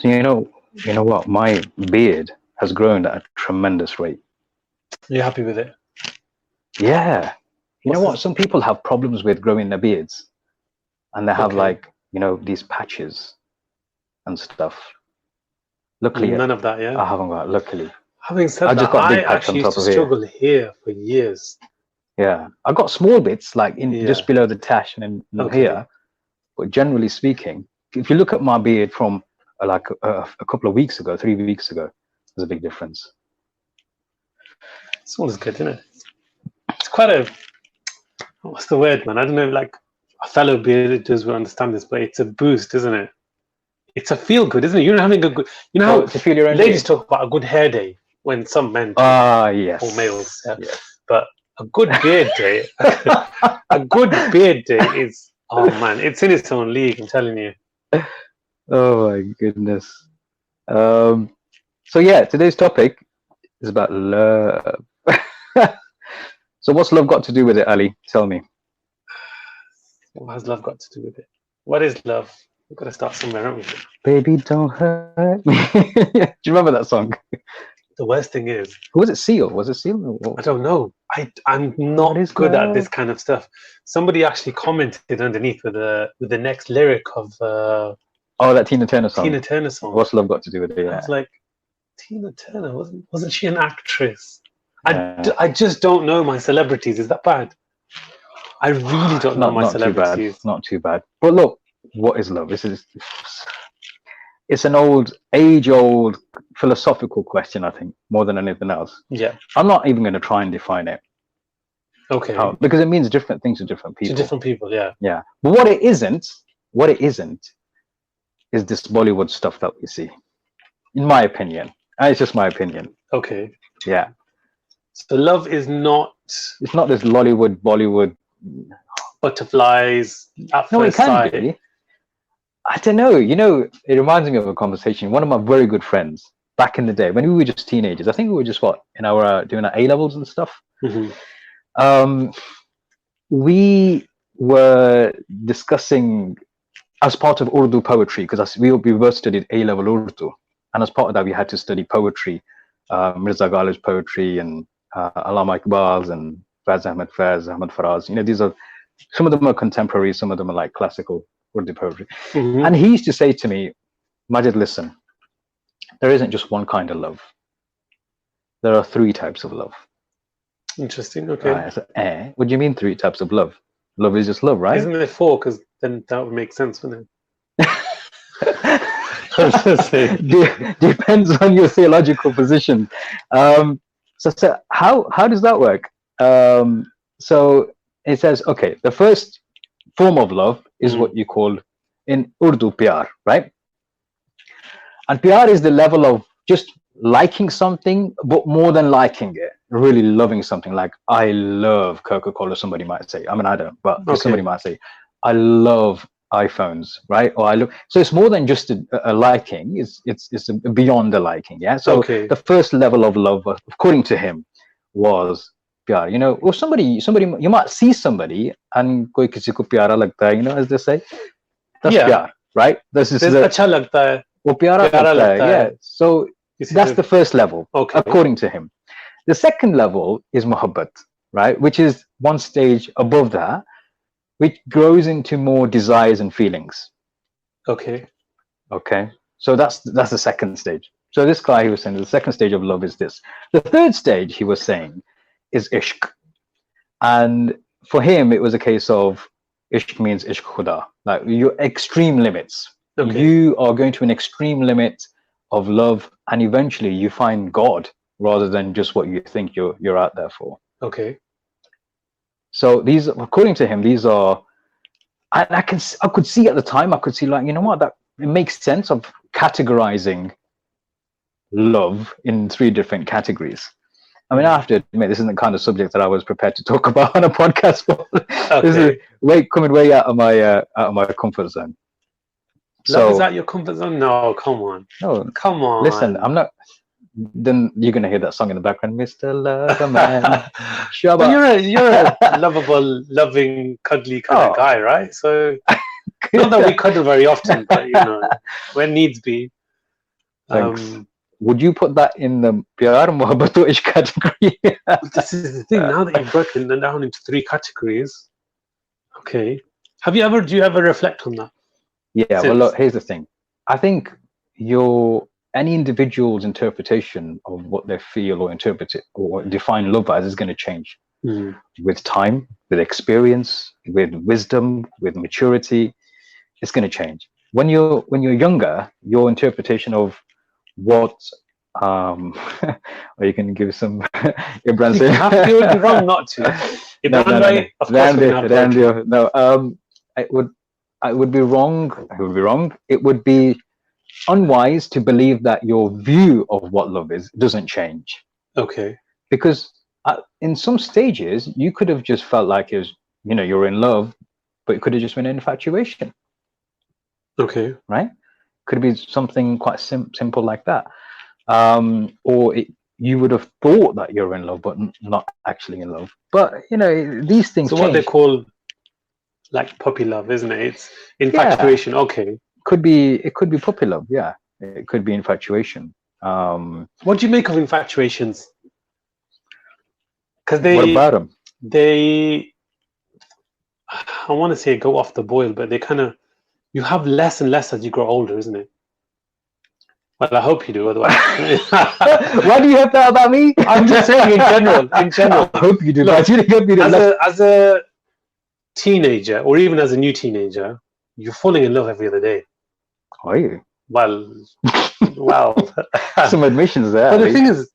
So you know what? My beard has grown at a tremendous rate. You're happy with it? Yeah. You know What's what? Some people have problems with growing their beards, and they have Okay. like, these patches and stuff. Luckily, None of that, yeah. I haven't got. Luckily, Having said I that, just got a I big patch on actually used top to of here. struggle here for years. Yeah, I got small bits like in Yeah. just below the tash and in Okay. here. But generally speaking, if you look at my beard from like a couple of weeks ago, 3 weeks ago, there's a big difference. This one is good, isn't it? It's quite a, what's the word, man? I don't know, like a fellow bearders will understand this, but it's a boost, isn't it? It's a feel good, isn't it? You're having a good, you know how To feel your own ladies beard. talk about a good hair day when some men do, Yes. or males, yeah. Yes. But a good beard day, a good beard day is, oh man, it's in its own league, I'm telling you. Oh my goodness. So yeah, today's topic is about love. So what's love got to do with it, Ali? Tell me. What has love got to do with it? What is love? We've got to start somewhere, haven't we? Baby, don't hurt me. Do you remember that song? The worst thing is, Who was it? Seal? Was it Seal? I don't know. I'm not is good at love? this kind of stuff. Somebody actually commented underneath with the next lyric of Oh, that Tina Turner song. Tina Turner song. What's love got to do with it? I Yeah. was like, Tina Turner, wasn't she an actress? Yeah. I just don't know my celebrities. Is that bad? I really don't know my not too bad. celebrities. Not too bad. But look, what is love? It's an age-old philosophical question, I think, more than anything else. Yeah. I'm not even going to try and define it. Okay. Because it means different things to different people. To different people, yeah. Yeah. But what it isn't is this Bollywood stuff that we see. In my opinion. And it's just my opinion. Okay. Yeah. So love is not It's not this Lollywood, Bollywood. butterflies at No, it first can sight. be. I don't know. It reminds me of a conversation. One of my very good friends back in the day when we were just teenagers. I think we were just in our doing our A levels and stuff. Mm-hmm. We were discussing as part of Urdu poetry because we both studied A level Urdu, and as part of that we had to study poetry, Mirza Ghalib's poetry and Allama Iqbal's and Faiz Ahmed Faraz. These are some of them are contemporary, some of them are like classical Urdu poetry. Mm-hmm. And he used to say to me, Majid, listen, there isn't just one kind of love. There are 3 types of love. Interesting. Okay. I said, what do you mean 3 types of love? Love is just love, right? Isn't there 4? Because then that would make sense, wouldn't it? Depends on your theological position. So how does that work? So it says, okay, the first form of love is what you call in Urdu pyar, right? And pyar is the level of just liking something, but more than liking it, really loving something. Like, I love Coca-Cola, somebody might say. I mean, I don't, but somebody might say, I love iPhones, right? Or I look. So it's more than just a liking. It's beyond the liking, yeah. So the first level of love, according to him, was pyar. Or somebody you might see somebody and koi kisi ko pyara lagta hai, as they say. That's pyar, right? This is acha lagta hai. Wo pyara lagta hai, yeah. So that's the first level, according to him. The second level is muhabbat, right? Which is one stage above that, which grows into more desires and feelings. Okay. So that's the second stage. So this guy, he was saying the second stage of love is this. The third stage, he was saying, is ishq. And for him, it was a case of ishq means ishq khuda, like your extreme limits. You are going to an extreme limit of love, and eventually you find God rather than just what you think you're out there for. Okay. So these, according to him, these are, and I could see at the time, I could see like, that it makes sense of categorizing love in 3 different categories. I mean, I have to admit, this isn't the kind of subject that I was prepared to talk about on a podcast. This is coming way out of my comfort zone. Love is that your comfort zone? No, come on. No, come on. Listen, I'm not. Then you're gonna hear that song in the background, Mr. Loverman. But you're a lovable, loving, cuddly kind of guy, right? So not that we cuddle very often, but when needs be. Thanks. Would you put that in the pyar mohabbat ish category? This is the thing. Now that you've broken them down into 3 categories, okay. Do you ever reflect on that? Yeah. Well, look. Here's the thing. I think any individual's interpretation of what they feel or interpret it or define love as is going to change with time, with experience, with wisdom, with maturity. It's going to change. When you're younger, your interpretation of what or you can give some Imran You have to. It would be wrong not to. It would be wrong. It would be unwise to believe that your view of what love is doesn't change. Okay. Because in some stages you could have just felt like it was, you're in love, but it could have just been an infatuation. Okay. Right? Could be something quite simple like that. Or you would have thought that you're in love, but not actually in love. But these things. So change. what they call like puppy love, isn't it? It's infatuation. Yeah. Okay. It could be puppy love. Yeah, it could be infatuation. What do you make of infatuations? Because what about them? I want to say go off the boil, but they kind of, you have less and less as you grow older, isn't it? Well, I hope you do. Otherwise, why do you have that about me? I'm just saying in general. I hope you do. Look, as a teenager, or even as a new teenager, you're falling in love every other day. Are you? Well, wow. Some admissions there. But the thing is,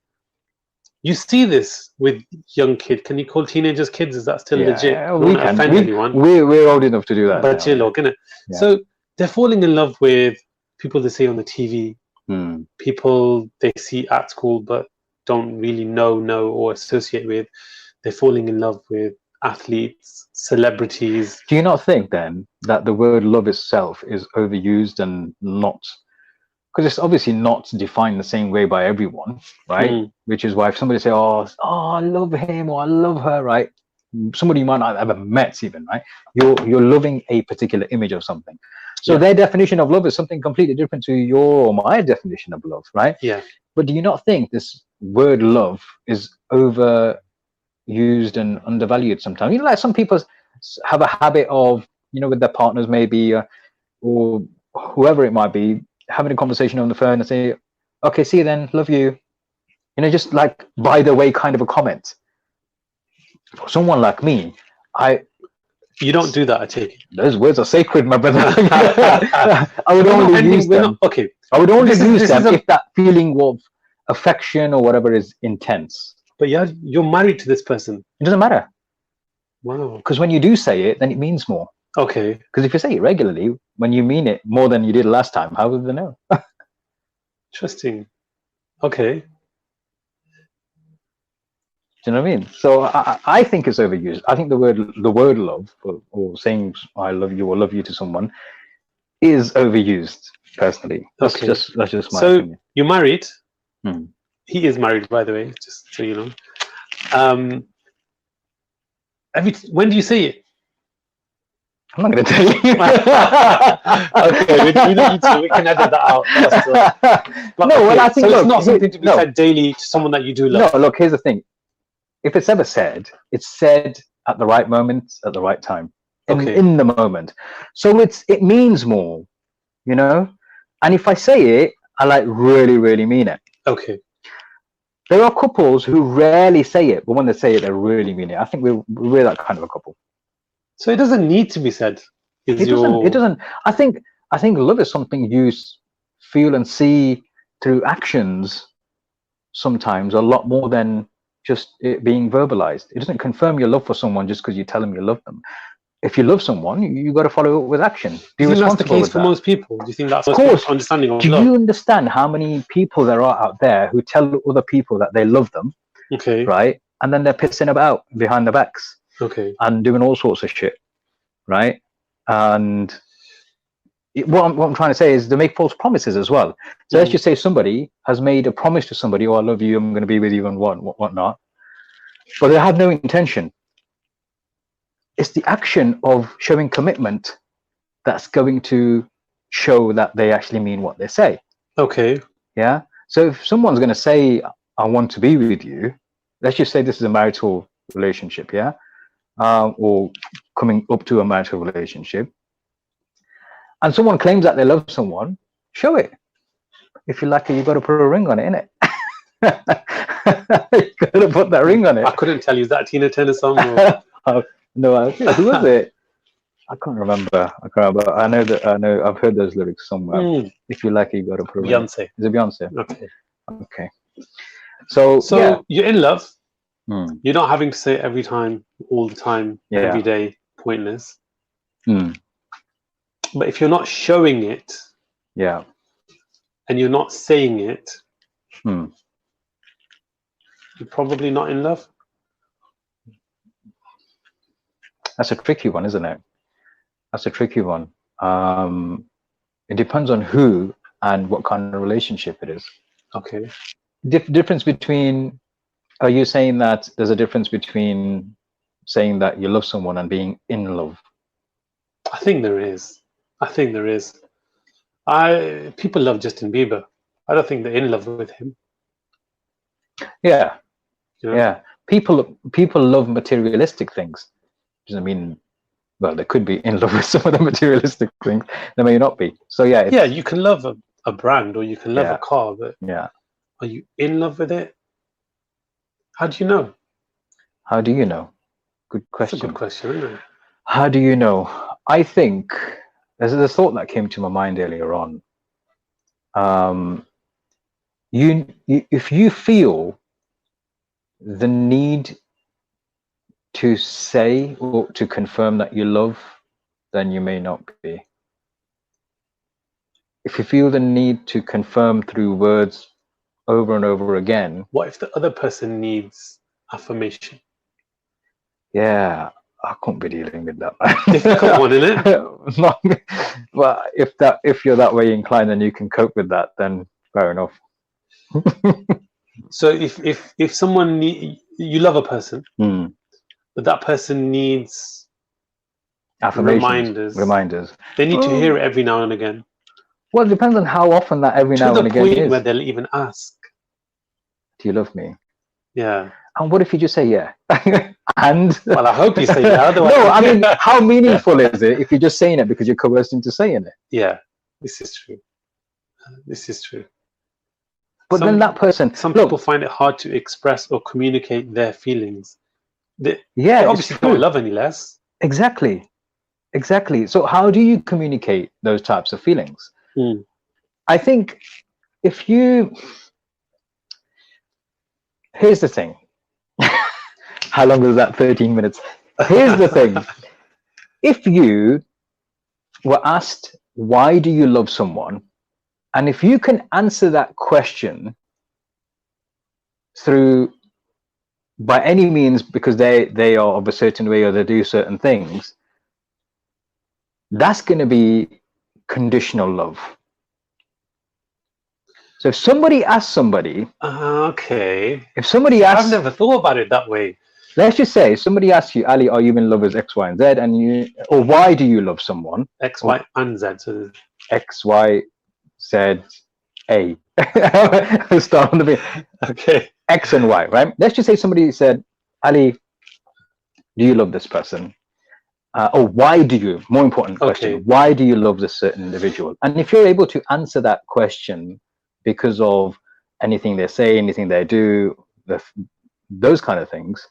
you see this with young kids. Can you call teenagers kids? Is that still legit? We can. Anyone. We're old enough to do that. But you look, innit? Yeah. So they're falling in love with people they see on the TV, people they see at school but don't really know or associate with. They're falling in love with athletes, celebrities. Do you not think then that the word love itself is overused and not, because it's obviously not defined the same way by everyone, right? Which is why if somebody say, oh, I love him or I love her, right? Somebody you might not have ever met even, right? You're loving a particular image of something. So their definition of love is something completely different to your or my definition of love, right? Yeah. But do you not think this word love is overused and undervalued sometimes? Like some people have a habit of, with their partners maybe, or whoever it might be, having a conversation on the phone and say, okay, see you then, love you. Just like by the way kind of a comment. For someone like me, you don't do that, I take it. Those words are sacred, my brother. I would only use them. Okay. I would only use them if that feeling of affection or whatever is intense. But you're married to this person. It doesn't matter. Wow. Because when you do say it, then it means more. Okay. Because if you say it regularly, when you mean it more than you did last time, how would they know? Interesting. Okay. Do you know what I mean? So I think it's overused. I think the word love or saying I love you or love you to someone is overused. Personally, that's just my opinion. So you're married. He is married, by the way, just so you know. When do you say it? I'm not going to tell you. Okay, we can edit that out. I think it's not something to be said daily to someone that you do love. No, look, here's the thing. If it's ever said, it's said at the right moment, at the right time, in the moment. So it means more, And if I say it, I really, really mean it. Okay. There are couples who rarely say it, but when they say it, they really mean it. I think we're that kind of a couple. So it doesn't need to be said. It doesn't. I think love is something you feel and see through actions sometimes a lot more than just it being verbalized. It doesn't confirm your love for someone just because you tell them you love them. If you love someone, you got to follow it with action. Do you think that's the case for most people? Do you think that's most understanding of love? Do you understand how many people there are out there who tell other people that they love them? Okay. Right? And then they're pissing about behind their backs. Okay. And doing all sorts of shit. Right? And what I'm trying to say is they make false promises as well. So let's just say somebody has made a promise to somebody, oh, I love you, I'm going to be with you and whatnot. But they have no intention. It's the action of showing commitment that's going to show that they actually mean what they say. Okay. Yeah. So if someone's going to say, I want to be with you, let's just say this is a marital relationship, yeah? Or coming up to a marital relationship, and someone claims that they love someone, show it. If you're lucky, you've got to put a ring on it, innit? You got to put that ring on it. I couldn't tell you, is that a Tina Turner song? Or? No, who was it? I can't remember. I know that I've heard those lyrics somewhere. If you're lucky, you got to put a ring. Beyonce. Is it Beyonce? Okay. So yeah. You're in love. You're not having to say it every time, all the time, every day, pointless. But if you're not showing it, and you're not saying it, you're probably not in love. That's a tricky one, isn't it? That's a tricky one. It depends on who and what kind of relationship it is. Okay. Difference between, are you saying that there's a difference between saying that you love someone and being in love? I think there is. People love Justin Bieber. I don't think they're in love with him. Yeah. Yeah. People love materialistic things. Doesn't mean, well, they could be in love with some of the materialistic things. They may not be. So yeah. Yeah, you can love a brand or you can love a car, but are you in love with it? How do you know? How do you know? Good question. That's a good question, isn't it? How do you know? I think there's a thought that came to my mind earlier on. If you feel the need to say or to confirm that you love, then you may not be. If you feel the need to confirm through words over and over again. What if the other person needs affirmation? Yeah, I can't be dealing with that. Difficult one, isn't it? But if you're that way inclined and you can cope with that, then fair enough. So if someone you love a person, but that person needs reminders. They need to hear it every now and again. Well, it depends on how often that every now and again is. To the point where they'll even ask, do you love me? Yeah. And what if you just say yeah? And well, I hope you say yeah. Otherwise, no, I mean, how meaningful is it if you're just saying it because you're coerced into saying it? Yeah, this is true. But then that person, people find it hard to express or communicate their feelings. They obviously don't love any less. Exactly. So how do you communicate those types of feelings? I think here's the thing. How long was that? 13 minutes. Here's the thing. If you were asked, why do you love someone? And if you can answer that question by any means, because they are of a certain way or they do certain things, that's going to be conditional love. So if somebody asks somebody, if somebody asks, I've never thought about it that way. Let's just say somebody asks you, Ali, are you in love with X, Y, and Z? And or why do you love someone? X, Y, and Z. So X, Y, Z, A. Start on the beat. Okay. X and Y, right? Let's just say somebody said, Ali, do you love this person? Or why do you? More important question. Why do you love this certain individual? And if you're able to answer that question because of anything they say, anything they do, those kind of things,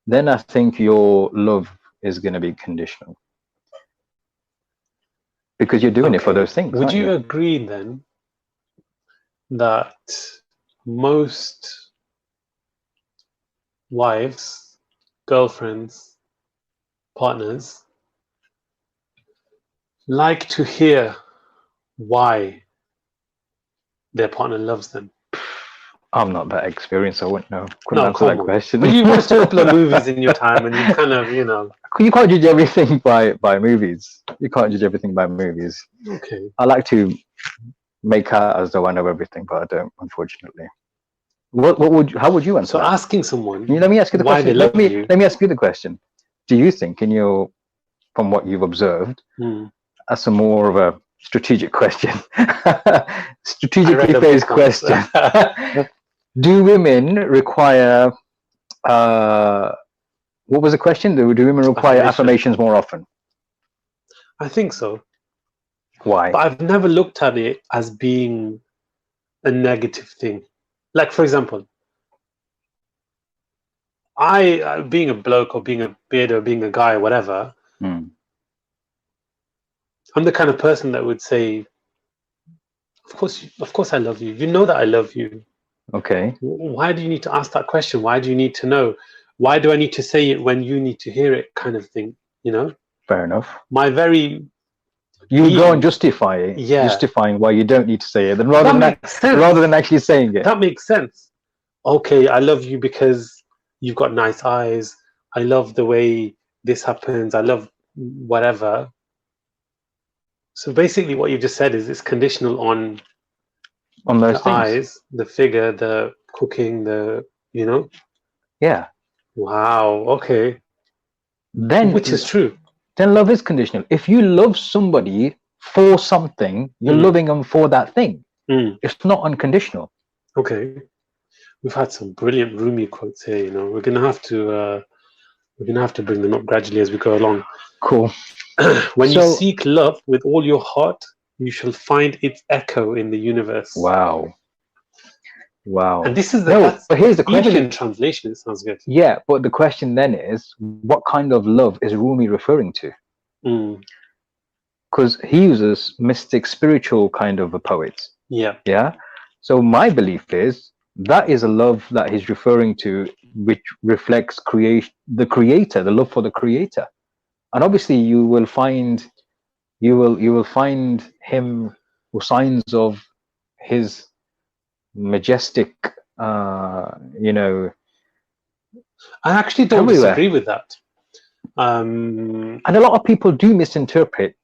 then I think your love is going to be conditional. Because you're doing it for those things. Would you agree then that most wives, girlfriends, partners like to hear why their partner loves them? I'm not that experienced, I wouldn't know. Couldn't answer that question. But you watched a couple of movies in your time and you kind of, You can't judge everything by movies. You can't judge everything by movies. Okay. I like to make out as though I know everything, but I don't, unfortunately. How would you answer that? Asking someone let me ask you the why question. They love you. Let me ask you the question. Do you think from what you've observed, as a more of a strategic question. Strategically phrased question. Do women require, what was the question? Do women require affirmations more often? I think so. Why? But I've never looked at it as being a negative thing. Like, for example, being a bloke or being a beard or being a guy or whatever, I'm the kind of person that would say, of course I love you. You know that I love you. Okay. Why do you need to ask that question? Why do you need to know? Why do I need to say it when you need to hear it, kind of thing, you know? Fair enough. You would go and justify it, justifying why you don't need to say it, then rather than actually saying it. That makes sense. Okay, I love you because you've got nice eyes. I love the way this happens. I love whatever. So basically, what you just said is it's conditional on those the eyes, the figure, the cooking, Yeah. Wow. Okay. Then, which is true. Then love is conditional. If you love somebody for something, you're loving them for that thing. It's not unconditional. Okay. We've had some brilliant Rumi quotes here. You know, we're gonna have to bring them up gradually as we go along. Cool. When you seek love with all your heart, you shall find its echo in the universe. Wow. And this is but here's the question. Even in translation, it sounds good. Yeah, but the question then is, what kind of love is Rumi referring to? Because he uses mystic, spiritual kind of a poet. Yeah. Yeah. So my belief is that is a love that he's referring to, which reflects the creator, the love for the creator. And obviously you will find him or signs of his majestic, I actually don't disagree with that. And a lot of people do misinterpret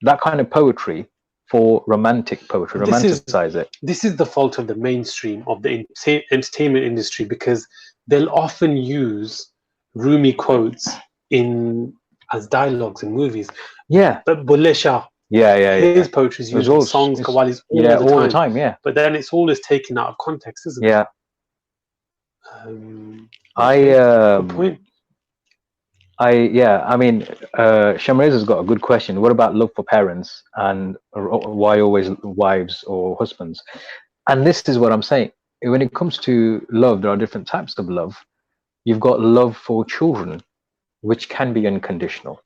that kind of poetry for romantic poetry, romanticize it. This is the fault of the mainstream of the entertainment industry, because they'll often use Rumi quotes as dialogues in movies. Yeah. But Bulle Shah. His poetry is used in songs, Qawwalis all the time. Yeah. But then it's always taken out of context, isn't it? Yeah. Good point. Shamrez has got a good question. What about love for parents, and why always wives or husbands? And this is what I'm saying. When it comes to love, there are different types of love. You've got love for children, which can be unconditional.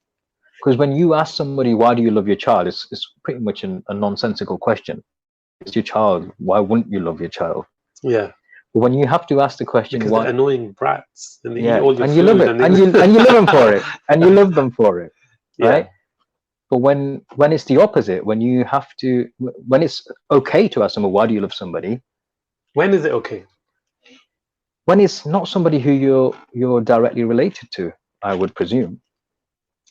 Because when you ask somebody, why do you love your child? It's pretty much a nonsensical question. It's your child. Why wouldn't you love your child? Yeah. But when you have to ask the question, because they're annoying brats, and they eat all your and food, you love it, and you love them for it, and you love them for it, right? But when it's the opposite, when it's okay to ask someone, why do you love somebody? When is it okay? When it's not somebody who you're directly related to, I would presume.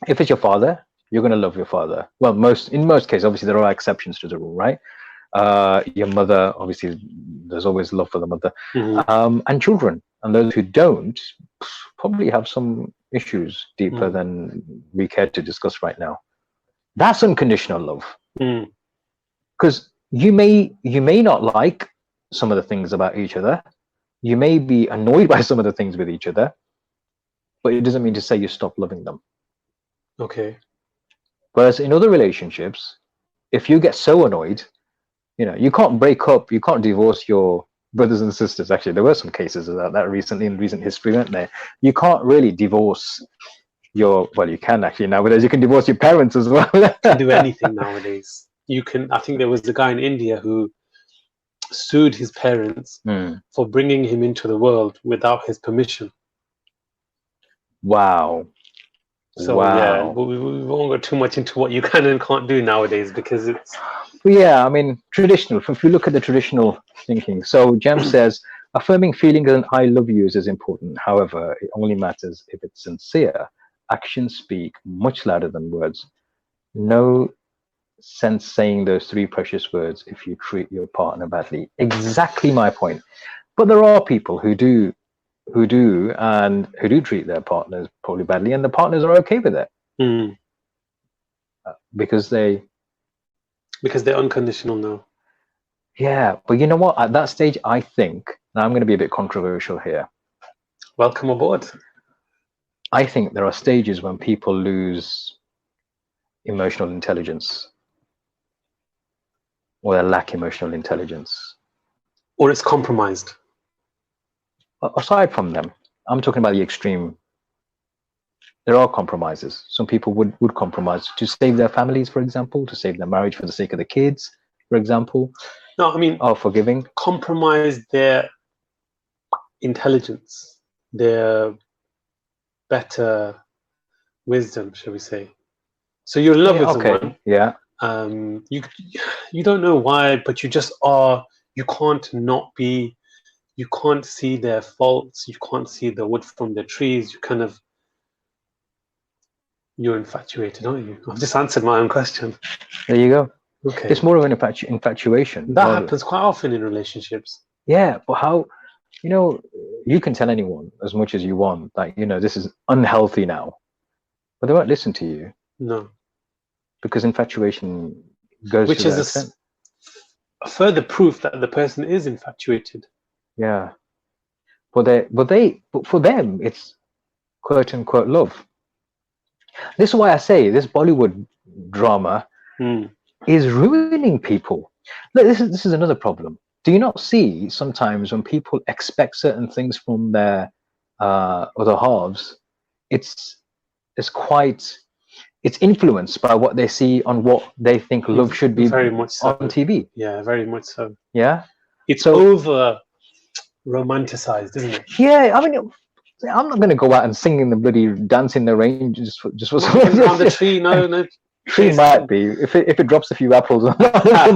If it's your father, you're going to love your father. Well, in most cases, obviously there are exceptions to the rule, right? Your mother, obviously, there's always love for the mother, and children, and those who don't probably have some issues deeper than we care to discuss right now. That's unconditional love, because you may not like some of the things about each other, you may be annoyed by some of the things with each other, but it doesn't mean to say you stop loving them. Okay. Whereas in other relationships, if you get so annoyed, you can't break up, you can't divorce your brothers and sisters. Actually, there were some cases of that recently in recent history, weren't there? You can't really divorce you can actually nowadays. You can divorce your parents as well. You can do anything nowadays. I think there was a guy in India who sued his parents for bringing him into the world without his permission. Wow. So yeah, we won't go too much into what you can and can't do nowadays, because it's... Yeah, I mean, traditional. If you look at the traditional thinking, so Jem says, affirming feelings and I love you is important. However, it only matters if it's sincere. Actions speak much louder than words. No sense saying those three precious words if you treat your partner badly. Exactly my point. But there are people who do treat their partners probably badly, and the partners are okay with it because they Because they're unconditional now. Yeah, but you know what? At that stage, I think, now I'm going to be a bit controversial here. Welcome aboard. I think there are stages when people lose emotional intelligence, or they lack emotional intelligence. Or it's compromised. Aside from them, I'm talking about the extreme. There are compromises. Some people would compromise to save their families, for example, to save their marriage for the sake of the kids, for example. No, I mean, are forgiving. Compromise their intelligence, their better wisdom, shall we say. So you're in love with someone. Yeah. You don't know why, but you just are. You can't not be. You can't see their faults. You can't see the wood from the trees. You're infatuated, aren't you? I've just answered my own question. There you go. Okay. It's more of an infatuation. That happens quite often in relationships. Yeah, but how? You can tell anyone as much as you want that this is unhealthy now, but they won't listen to you. No. Because infatuation goes which to is that extent. A further proof that the person is infatuated. Yeah, but for them it's quote unquote love. This is why I say this Bollywood drama is ruining people. Look, this is another problem. Do you not see sometimes when people expect certain things from their other halves, it's influenced by what they see on what they think love should be very much so. On TV. Yeah, very much so. Yeah, it's over romanticized, isn't it? Yeah, I mean, I'm not going to go out and sing in the bloody dance in the rain just for on the tree. No. Tree might be if it drops a few apples on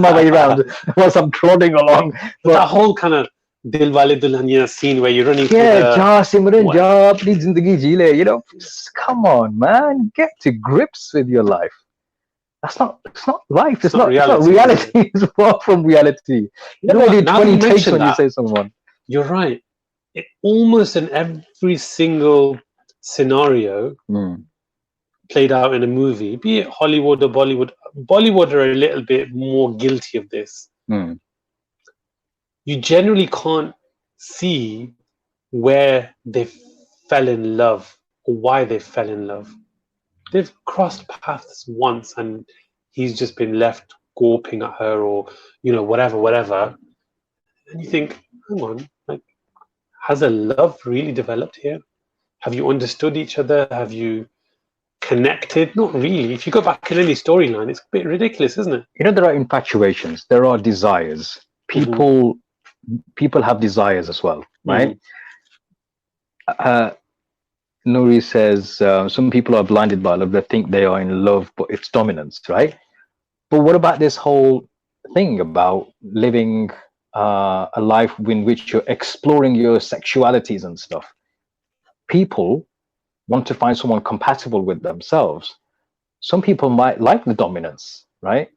my way around whilst I'm plodding along. But that whole kind of Dilwale Dulhaniya scene where you're running through come on, man, get to grips with your life. It's not life. It's not reality. It's far from reality. You know, 20 takes when you say someone. You're right. Almost in every single scenario played out in a movie, be it Hollywood or Bollywood. Bollywood are a little bit more guilty of this. You generally can't see where they fell in love or why they fell in love. They've crossed paths once and he's just been left gawping at her or, whatever. And you think, hang on, has a love really developed here? Have you understood each other? Have you connected? Not really. If you go back in any storyline, it's a bit ridiculous, isn't it? There are infatuations. There are desires. People have desires as well, right? Nuri says some people are blinded by love. They think they are in love, but it's dominance, right? But what about this whole thing about living a life in which you're exploring your sexualities and stuff? People want to find someone compatible with themselves. Some people might like the dominance, right?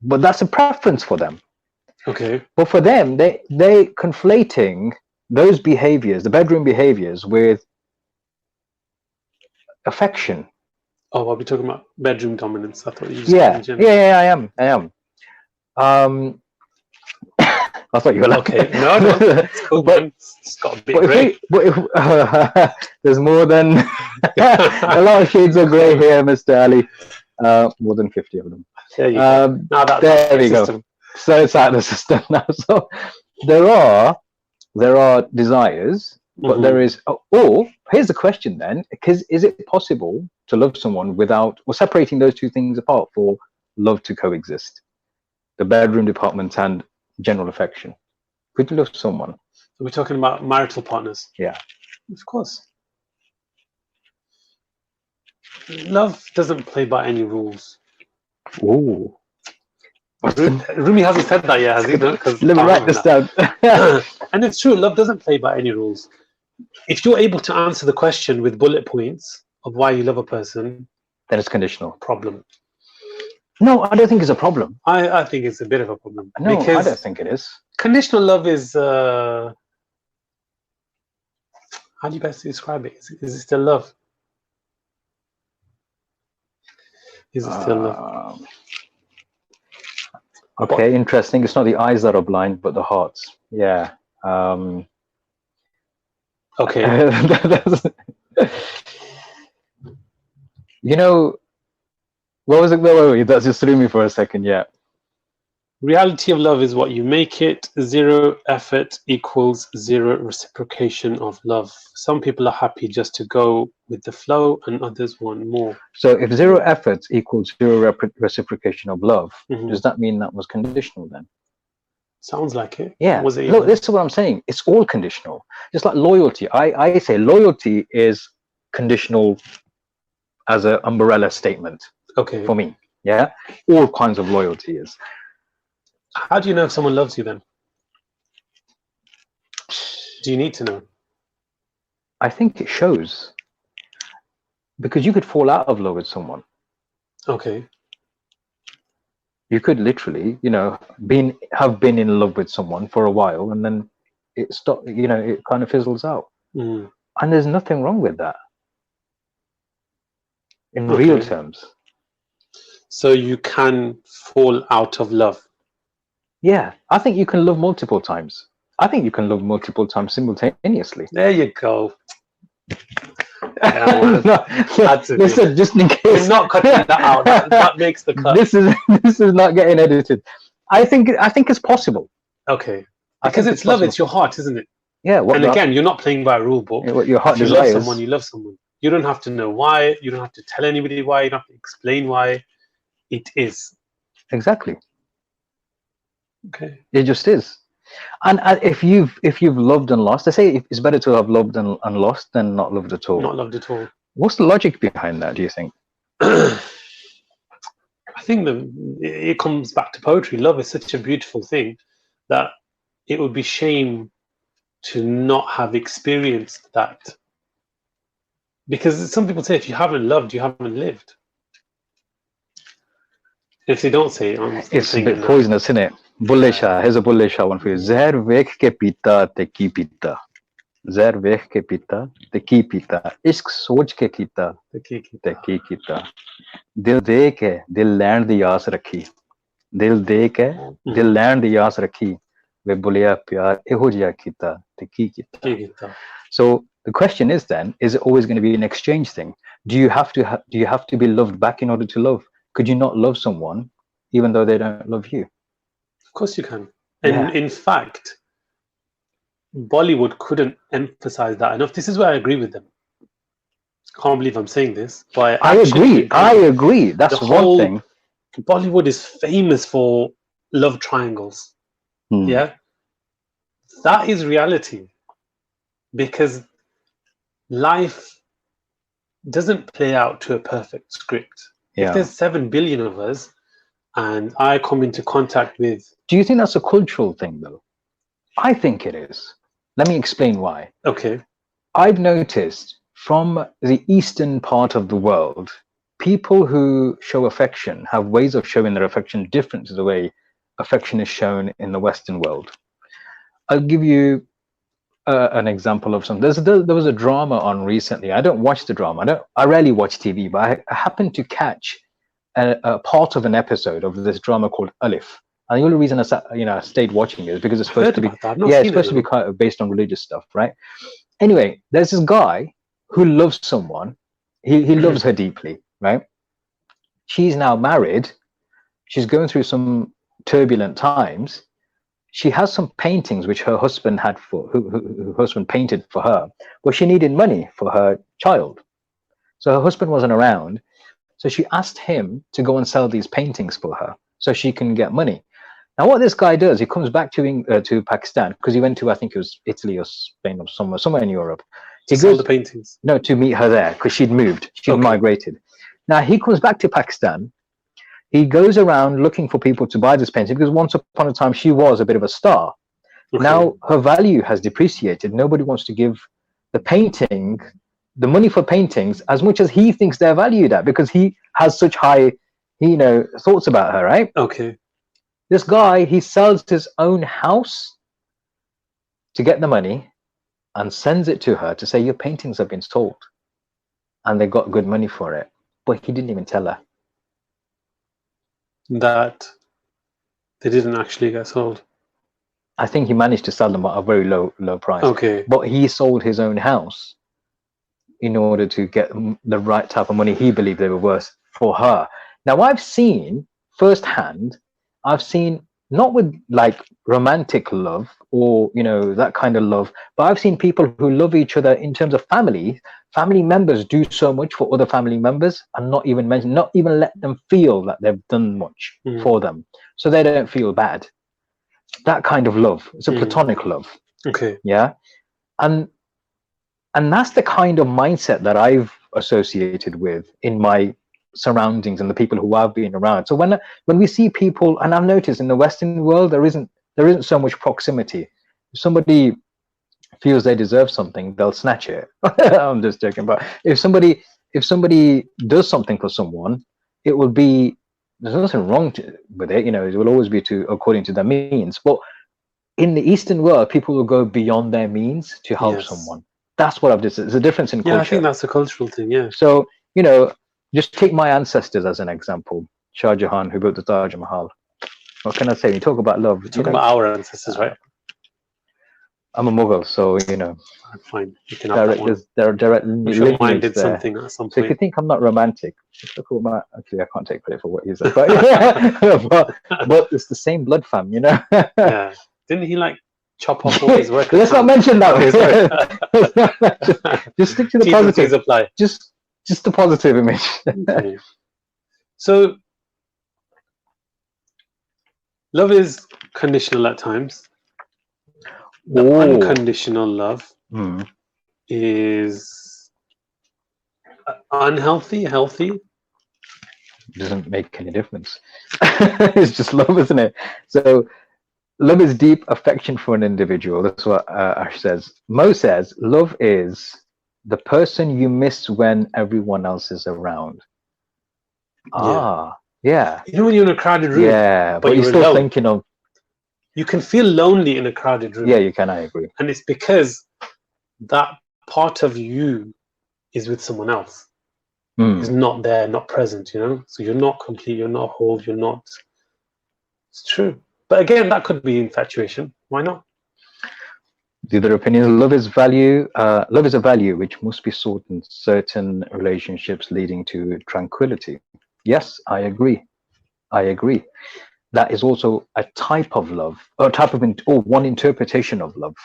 But that's a preference for them. Okay. But for them, they conflating those behaviors, the bedroom behaviors, with affection. Oh, are we talking about bedroom dominance? I thought you just Yeah, I am. I thought you were like, okay. No, it's cool, man. It's got a bit grey. There's more than a lot of shades of grey here, Mr. Ali. More than 50 of them. There you go. There we go. So it's out of the system now. So there are desires, but there is. Or here's the question then: because is it possible to love someone without, or separating those two things apart for love to coexist? The bedroom department and general affection. Could you love someone? We're talking about marital partners. Yeah, of course. Love doesn't play by any rules. Ooh. Rumi hasn't said that yet, has he? No? Let me write this down. And it's true, love doesn't play by any rules. If you're able to answer the question with bullet points of why you love a person, then it's conditional. Problem. No, I don't think it's a problem. I think it's a bit of a problem. No, I don't think it is. Conditional love is, how do you best describe it? Is it still love? Is it still love? Okay, interesting. It's not the eyes that are blind, but the hearts. Yeah. Okay. You know, what was it? Wait, that just threw me for a second. Yeah. Reality of love is what you make it. Zero effort equals zero reciprocation of love. Some people are happy just to go with the flow, and others want more. So if zero effort equals zero reciprocation of love, does that mean that was conditional then? Sounds like it. Yeah. Was it Look, this is what I'm saying. It's all conditional. Just like loyalty. I say loyalty is conditional as an umbrella statement. Okay. For me. Yeah. All kinds of loyalty is. How do you know if someone loves you then? Do you need to know? I think it shows. Because you could fall out of love with someone. Okay. You could literally, have been in love with someone for a while, and then it stopped. It kind of fizzles out, and there's nothing wrong with that in real terms. So you can fall out of love. Yeah, I think you can love multiple times. I think you can love multiple times simultaneously. There you go. Listen, just in case. We're not cutting that out. That makes the cut. This is not getting edited. I think it's possible. Okay. Because it's love, it's your heart, isn't it? Yeah. And again, you're not playing by a rule book. What your heart if you desires. love someone, you love someone. You don't have to know why. You don't have to tell anybody why. You don't have to explain why. It is. Exactly. Okay. It just is. And if you've loved and lost, they say it's better to have loved and lost than not loved at all. Not loved at all. What's the logic behind that, do you think? I think it comes back to poetry. Love is such a beautiful thing that it would be shame to not have experienced that. Because some people say if you haven't loved, you haven't lived. If they don't say it, it's a bit poisonous, isn't it? Bulle Shah, here's a Bulle Shah one for you. Zahar vekh ke pita te ki pita. Zahar vekh ke pita te ki pita. Ishq soch ke kita te ki kita. Dil de ke dil land di aas rakhi. Dil de ke dil land di aas rakhi. Ve buliya pyar eho jiya kita te ki kita. So the question is then, is it always going to be an exchange thing? Do you have to be loved back in order to love? Could you not love someone even though they don't love you? Of course you can. And in fact, Bollywood couldn't emphasize that enough. This is where I agree with them. Can't believe I'm saying this, but I agree. That's one thing. Bollywood is famous for love triangles. Yeah. That is reality. Because life doesn't play out to a perfect script. Yeah. If there's 7 billion of us and I come into contact with... Do you think that's a cultural thing though? I think it is. Let me explain why. Okay. I've noticed from the eastern part of the world, people who show affection have ways of showing their affection different to the way affection is shown in the Western world. I'll give you an example of something. There was a drama on recently. I don't watch the drama. I rarely watch TV, but I happened to catch a part of an episode of this drama called Alif. And the only reason I stayed watching it is because it's supposed to be kind of based on religious stuff, right? Anyway, there's this guy who loves someone. He loves her deeply, right? She's now married. She's going through some turbulent times. She has some paintings which her husband her husband painted for her, but she needed money for her child. So her husband wasn't around. So she asked him to go and sell these paintings for her so she can get money. Now, what this guy does, he comes back to Pakistan because he went to, I think it was Italy or Spain or somewhere in Europe. He sold the paintings? No, to meet her there because she'd moved. She'd migrated. Now, he comes back to Pakistan. He goes around looking for people to buy this painting because once upon a time she was a bit of a star. Okay. Now her value has depreciated. Nobody wants to give the money for paintings as much as he thinks they're valued at because he has such high, thoughts about her, right? Okay. This guy, he sells his own house to get the money and sends it to her to say, your paintings have been sold. And they got good money for it. But he didn't even tell her. That They didn't actually get sold. I think he managed to sell them at a very low price. Okay. But he sold his own house in order to get the right type of money he believed they were worth for her. Now, I've seen firsthand, not with like romantic love or, that kind of love, but I've seen people who love each other in terms of family members do so much for other family members and not even let them feel that they've done much for them. So they don't feel bad. That kind of love. It's a platonic love. Okay. Yeah. And that's the kind of mindset that I've associated with in my surroundings and the people who I've been around. So when we see people, and I've noticed in the Western world, there isn't so much proximity. If somebody feels they deserve something, they'll snatch it. I'm just joking. But if somebody does something for someone, it will be, there's nothing wrong with it. It will always be according to their means. But in the Eastern world, people will go beyond their means to help someone. That's what I've just. There's a difference in culture. Yeah, I think that's a cultural thing. Yeah. So just take my ancestors as an example. Shah Jahan, who built the Taj Mahal. What can I say? You talk about love. Talk about our ancestors, right? I'm a Mughal, so fine. You can have that one. There are direct your mind did something at some point. So if you think I'm not romantic, just look at actually, I can't take credit for what he said, but but it's the same blood fam, Yeah. Didn't he chop off all his work? Let's not mention that. Just stick to the positive. Apply. Just the positive image. Okay. So love is conditional at times. The unconditional love is unhealthy, healthy. Doesn't make any difference. It's just love, isn't it? So love is deep affection for an individual. That's what Ash says. Mo says love is the person you miss when everyone else is around. Yeah. When you're in a crowded room. Yeah, but you're still thinking of. You can feel lonely in a crowded room. Yeah, you can. I agree. And it's because that part of you is with someone else. Is not there, not present. So you're not complete. You're not whole. You're not. It's true. But again, that could be infatuation. Why not? The other opinion: love is value. Love is a value which must be sought in certain relationships, leading to tranquility. Yes, I agree. That is also a type of love, or one interpretation of love.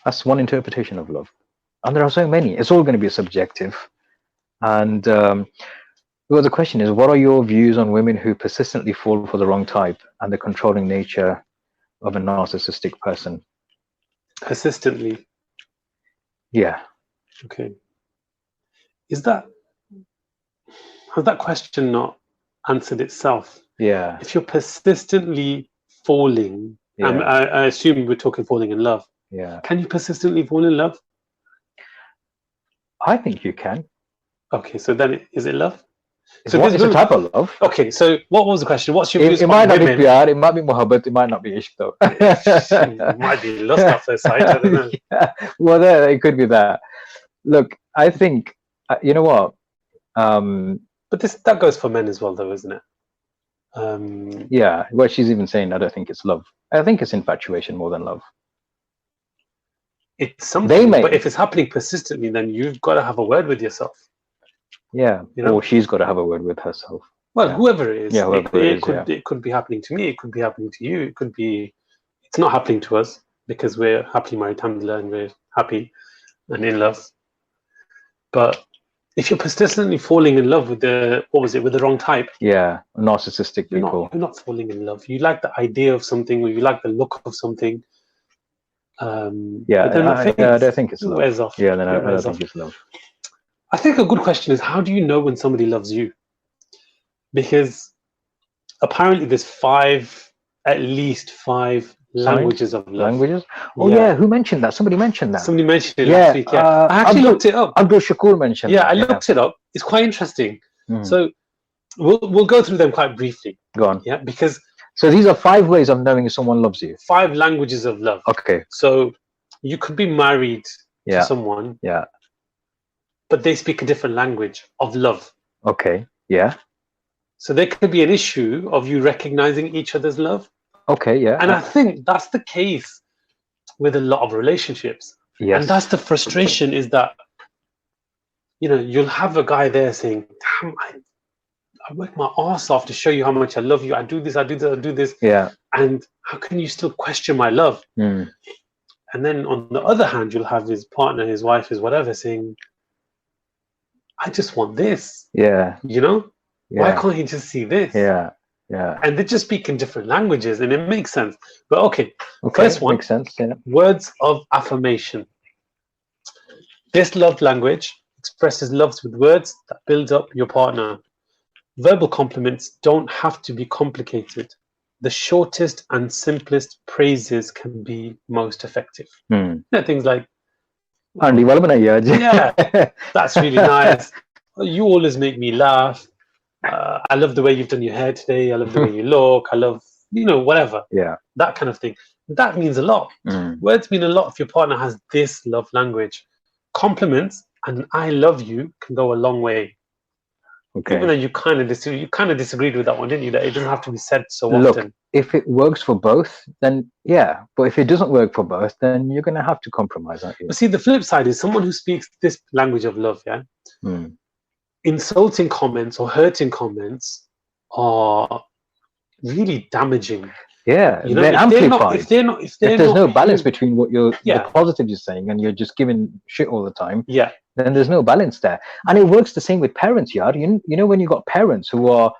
That's one interpretation of love, and there are so many. It's all going to be subjective. And the question is, what are your views on women who persistently fall for the wrong type and the controlling nature of a narcissistic person? Persistently. Yeah. Okay. Has that question not answered itself? Yeah. If you're persistently falling, I assume we're talking falling in love. Yeah. Can you persistently fall in love? I think you can. Okay, so then is it love? It's a type of love. Okay, so what was the question? What's your views on women? It might not be piyar, it might be muhabbat, it might not be ishq though. It might be lust at first sight, I don't know. Yeah. Well, it could be that. Look, I think, you know what? But that goes for men as well though, isn't it? Yeah, well, she's even saying, I don't think it's love. I think it's infatuation more than love. It's something, but if it's happening persistently, then you've got to have a word with yourself. Yeah, or she's got to have a word with herself. Well, whoever it is. Yeah, it could be happening to me. It could be happening to you. It could be. It's not happening to us because we're happily married, alhamdulillah, and we're happy and in love. But if you're persistently falling in love with with the wrong type? Yeah, narcissistic people. You're not falling in love. You like the idea of something, or you like the look of something. I don't think it's love. Wears off. Yeah, then I don't think it's love. I think a good question is, how do you know when somebody loves you? Because apparently there's at least five languages of love. Languages? Oh yeah, who mentioned that? Somebody mentioned that. Somebody mentioned it last week, yeah. I actually looked it up. Abdul Shakur mentioned I looked it up. It's quite interesting. So we'll go through them quite briefly. Go on. Yeah, because... So these are 5 ways of knowing if someone loves you. 5 languages of love. Okay. So you could be married to someone. Yeah. But they speak a different language of love. Okay. Yeah. So there could be an issue of you recognizing each other's love. Okay, yeah. And I think that's the case with a lot of relationships. Yes. And that's the frustration, is that, you know, you'll have a guy there saying, damn, I work my ass off to show you how much I love you. I do this, I do this, I do this. Yeah. And how can you still question my love? Mm. And then on the other hand, you'll have his partner, his wife, his whatever, saying, I just want this. Yeah. You know? Yeah. Why can't he just see this? Yeah. Yeah. And they just speak in different languages, and it makes sense. But okay. First one, makes sense. Yeah. Words of affirmation. This love language expresses loves with words that build up your partner. Verbal compliments don't have to be complicated. The shortest and simplest praises can be most effective. You know, things like, yeah, that's really nice. You always make me laugh. I love the way you've done your hair today. I love the way you look. I love, you know, whatever. Yeah. That kind of thing. That means a lot. Words mean a lot if your partner has this love language. Compliments and I love you can go a long way. Okay. Even though you kind of disagreed with that one, didn't you? That it doesn't have to be said so Look, often. If it works for both, then yeah. But if it doesn't work for both, then you're going to have to compromise, aren't you? But see, the flip side is someone who speaks this language of love, yeah? Insulting comments or hurting comments are really damaging. Yeah, you know, they're amplified. If there's no balance between what the positives you're saying and you're just giving shit all the time, yeah, then there's no balance there. And it works the same with parents, Yard. You know, when you got parents who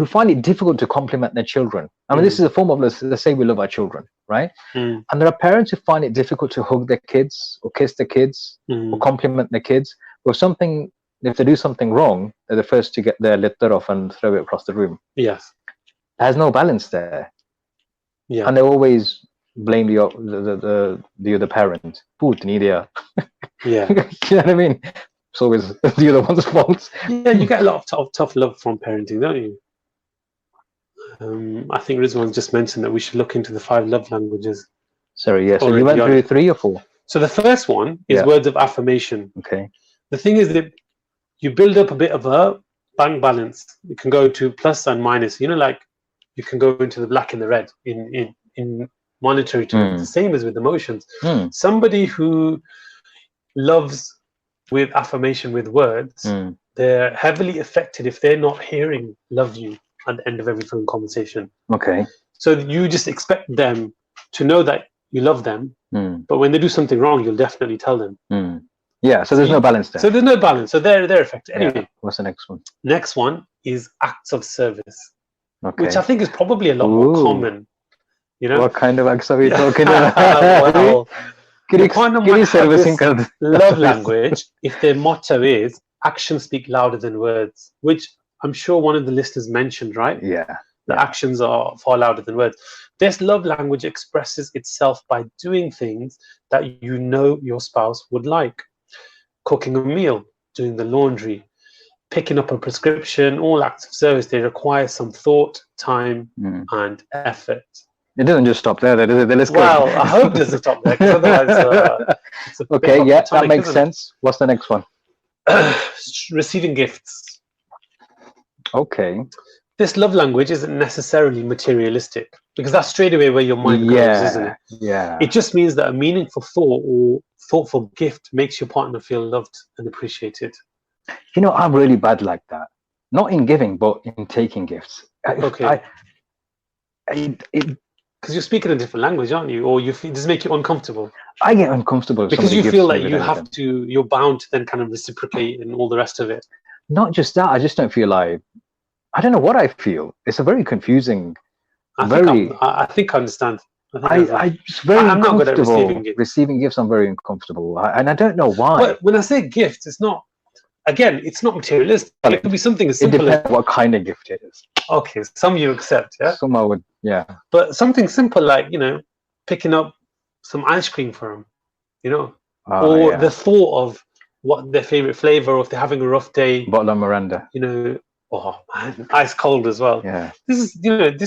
find it difficult to compliment their children. I mean, this is a form of, let's say we love our children, right? And there are parents who find it difficult to hug their kids or kiss their kids or compliment their kids. Or if they do something wrong, they're the first to get their litter off and throw it across the room. Yes. There's no balance there. Yeah. And they always blame the other parent. Put Nidia. Yeah. You know what I mean? It's always the other one's fault. Yeah, you get a lot of tough love from parenting, don't you? I think Rizwan just mentioned that we should look into the 5 love languages. Sorry, yes. Yeah, so you went through 3 or 4? So the first one is words of affirmation. Okay. The thing is that you build up a bit of a bank balance. You can go to plus and minus. You know, like you can go into the black and the red in monetary terms. The same as with emotions. Somebody who loves with affirmation with words, they're heavily affected if they're not hearing "love you" at the end of every phone conversation. Okay. So you just expect them to know that you love them, but when they do something wrong, you'll definitely tell them. Yeah, so there's no balance there. So there's no balance. So they're affected. Anyway, what's the next one? Next one is acts of service, which I think is probably a lot more common. You know, what kind of acts are we talking about? Well, love language. If their motto is "actions speak louder than words," which I'm sure one of the listeners mentioned, right? Yeah. The actions are far louder than words. This love language expresses itself by doing things that you know your spouse would like. Cooking a meal, doing the laundry, picking up a prescription, all acts of service. They require some thought, time, and effort. It doesn't just stop there, does it? Well, I hope it doesn't stop there, because otherwise it's a okay, yeah, that makes sense. What's the next one? Receiving gifts. Okay. This love language isn't necessarily materialistic, because that's straight away where your mind goes, isn't it? Yeah. It just means that a meaningful thought or thoughtful gift makes your partner feel loved and appreciated. You know, I'm really bad like that. Not in giving, but in taking gifts. Okay. Because you're speaking a different language, aren't you? Or does it make you uncomfortable? I get uncomfortable because you feel like you have to. You're bound to then kind of reciprocate and all the rest of it. Not just that. I just don't feel like. I don't know what I feel. It's a very confusing. I think I understand. I'm just very I'm not good at receiving gifts. I'm very uncomfortable, and I don't know why. But when I say gift, it's not. Again, it's not materialistic. It could be something as simple. It depends what kind of gift it is. Okay, some you accept, yeah. Some I would, yeah. But something simple like picking up some ice cream for them, or the thought of what their favorite flavor, or if they're having a rough day. Bottle of Miranda. Oh man, ice cold as well. Yeah. This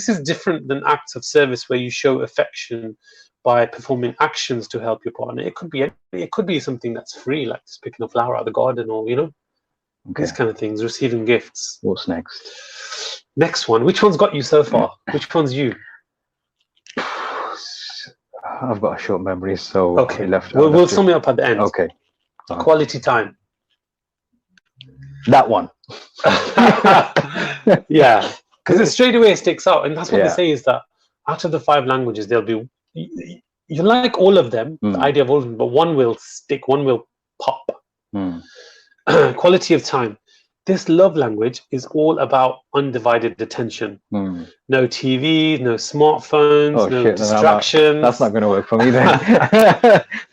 is different than acts of service where you show affection by performing actions to help your partner. It could be something that's free, like just picking a flower out of the garden, or these kind of things, receiving gifts. What's next? Next one. Which one's got you so far? Which one's you? I've got a short memory, so okay. We'll sum it up at the end. Okay. Quality time. That one. Yeah, because it straight away sticks out, and that's what they say is that out of the 5 languages, there'll be you like all of them, the idea of all of them, but one will stick, one will pop. Quality of time. This love language is all about undivided attention. No TV, no smartphones, no distractions. That's not going to work for me then.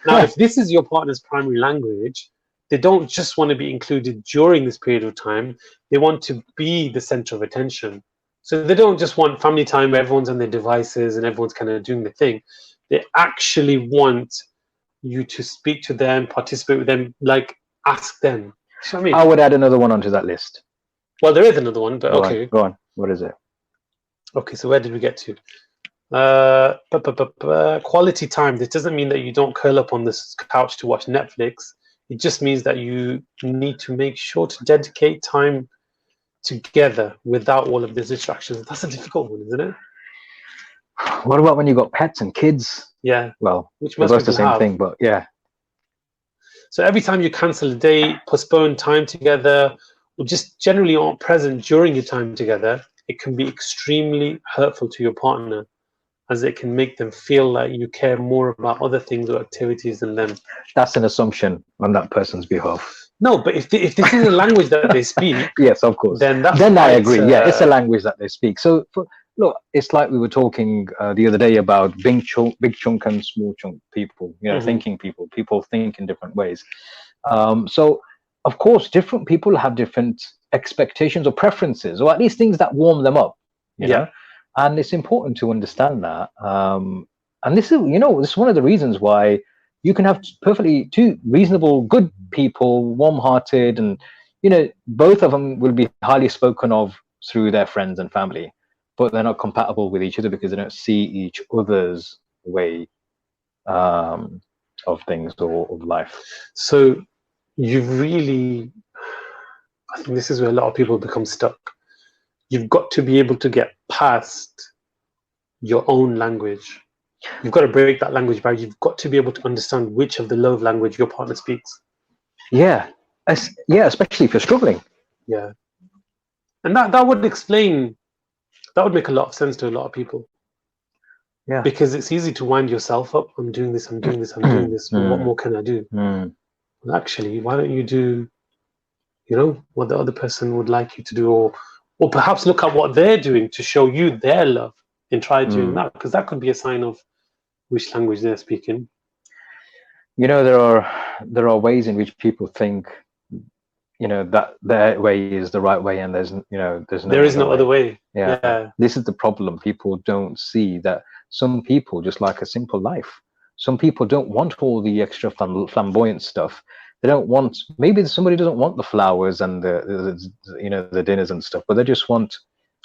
Now, if this is your partner's primary language, they don't just want to be included during this period of time. They want to be the center of attention. So they don't just want family time where everyone's on their devices and everyone's kind of doing the thing. They actually want you to speak to them, participate with them, like ask them. You know what I mean? I would add another one onto that list. Well, there is another one, but okay. Go on. What is it? Okay, so where did we get to? Quality time. This doesn't mean that you don't curl up on this couch to watch Netflix. It just means that you need to make sure to dedicate time together without all of these distractions. That's a difficult one, isn't it? What about when you got pets and kids? Yeah. Well, which most the same thing, but yeah. So every time you cancel a date, postpone time together, or just generally aren't present during your time together, it can be extremely hurtful to your partner, as it can make them feel like you care more about other things or activities than them. That's an assumption on that person's behalf. No, but if this is a language that they speak, yes, of course. Then I agree. Yeah, it's a language that they speak. So look, it's like we were talking the other day about big chunk and small chunk people. You know, thinking people. People think in different ways. So of course, different people have different expectations or preferences, or at least things that warm them up. You know? And it's important to understand that. And this is, this is one of the reasons why you can have perfectly two reasonable, good people, warm-hearted, and, both of them will be highly spoken of through their friends and family, but they're not compatible with each other because they don't see each other's way of things or of life. So I think this is where a lot of people become stuck. You've got to be able to get past your own language. You've got to break that language barrier. You've got to be able to understand which of the love language your partner speaks. Yeah, especially if you're struggling. Yeah, and that would explain. That would make a lot of sense to a lot of people. Yeah, because it's easy to wind yourself up. I'm doing this. I'm doing this. I'm doing this. What more can I do? Well, actually, why don't you do, what the other person would like you to do, or perhaps look at what they're doing to show you their love and try doing that, because that could be a sign of which language they're speaking. There are ways in which people think, that their way is the right way, and there's no other way. Yeah. This is the problem. People don't see that some people just like a simple life. Some people don't want all the extra flamboyant stuff. They don't want, maybe somebody doesn't want the flowers and the dinners and stuff, but they just want,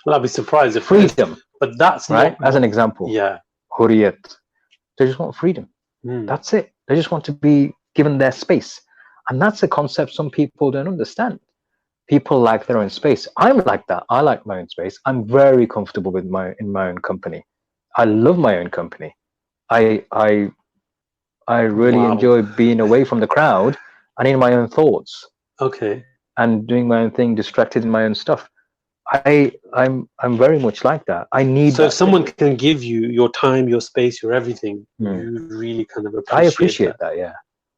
well, I'd be surprised if freedom. But that's right, not, as an example. Yeah. Hurriyat. They just want freedom. That's it. They just want to be given their space. And that's a concept some people don't understand. People like their own space. I'm like that. I like my own space. I'm very comfortable in my own company. I love my own company. I really enjoy being away from the crowd and in my own thoughts. Okay. And doing my own thing, distracted in my own stuff. I'm very much like that. I need. So if someone can give you your time, your space, your everything, you really kind of appreciate. I appreciate that. Yeah.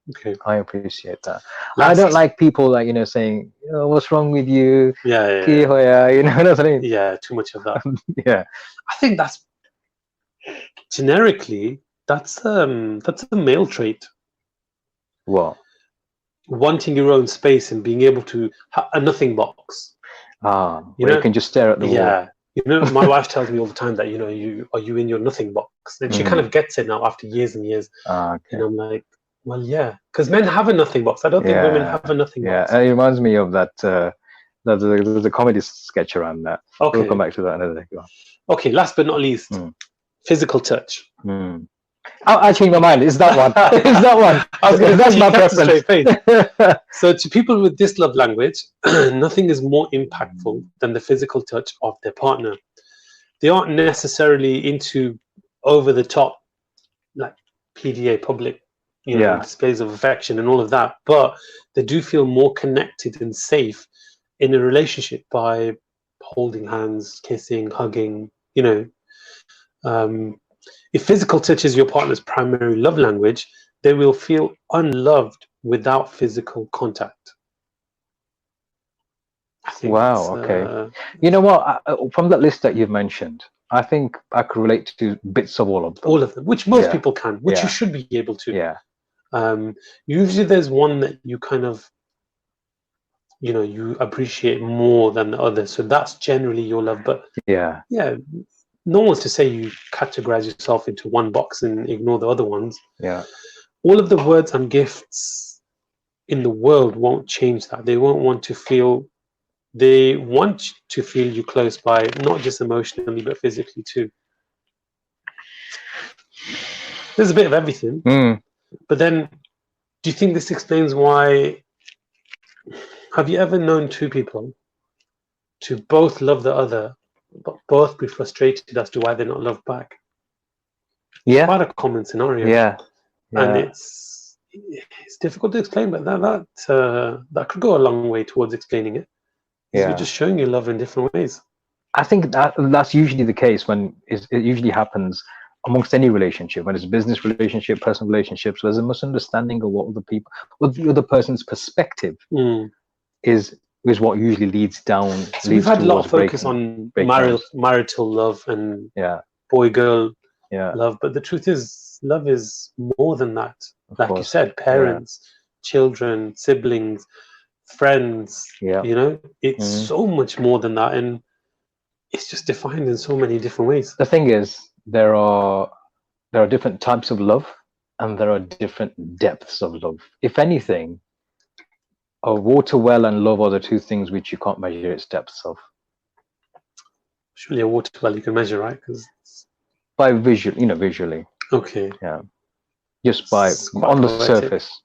Okay. I appreciate that. I don't like people like saying, "What's wrong with you?" Yeah. That's what I mean. Yeah, too much of that. Yeah. I think that's generically that's a male trait. What? Wanting your own space and being able to a nothing box. You can just stare at the wall. Yeah. My wife tells me all the time that you in your nothing box, and she kind of gets it now after years and years. Okay. And I'm like, well, yeah, because men have a nothing box. I don't think women have a nothing box. Yeah, it reminds me of that. There's a comedy sketch around that. Okay. We'll come back to that another day. Okay, last but not least, physical touch. I changed my mind. It's that one. It's that one. I was going to That's my keep a straight preference. face. So to people with this love language, nothing is more impactful than the physical touch of their partner. They aren't necessarily into over the top, like PDA, public, displays of affection and all of that, but they do feel more connected and safe in a relationship by holding hands, kissing, hugging. If physical touch is your partner's primary love language, they will feel unloved without physical contact. I think wow. Okay. You know what? From that list that you've mentioned, I think I could relate to bits of all of them. All of them, which most people can, which you should be able to. Yeah. Usually there's one that you kind of, you appreciate more than the other. So that's generally your love. But yeah, no one's to say you categorize yourself into one box and ignore the other ones. Yeah. All of the words and gifts in the world won't change that. They want to feel you close by, not just emotionally, but physically too. There's a bit of everything. But then, do you think this explains why? Have you ever known two people to both love the other, but both be frustrated as to why they're not loved back? Yeah. Quite a common scenario. Yeah. And it's difficult to explain, but that could go a long way towards explaining it. You're just showing your love in different ways. I think that's usually the case when it usually happens amongst any relationship, when it's a business relationship, personal relationships. There's a misunderstanding of what the other person's perspective is what usually leads down. So we've had a lot of focus on marital love and boy-girl love, but the truth is, love is more than that. Like you said, parents, children, siblings, friends. It's so much more than that, and it's just defined in so many different ways. The thing is, there are different types of love, and there are different depths of love. If anything, a water well and love are the two things which you can't measure its depths of. Surely a water well you can measure, right? Because by visually. Okay. Yeah. Just by on the surface.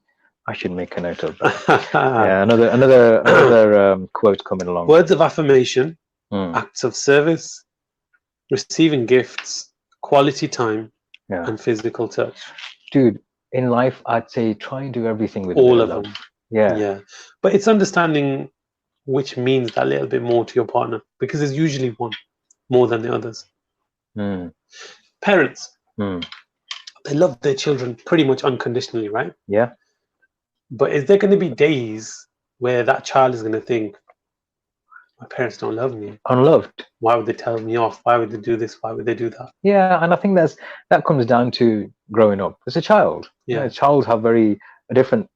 I should make a note of that. Yeah. Another quote coming along. Words of affirmation, acts of service, receiving gifts, quality time, and physical touch. Dude, in life, I'd say try and do everything with all of them. Yeah. But it's understanding which means that little bit more to your partner, because there's usually one more than the others. Parents, they love their children pretty much unconditionally, right? Yeah. But is there going to be days where that child is going to think, my parents don't love me? Unloved. Why would they tell me off? Why would they do this? Why would they do that? Yeah, and I think that comes down to growing up as a child. Yeah, childs have a different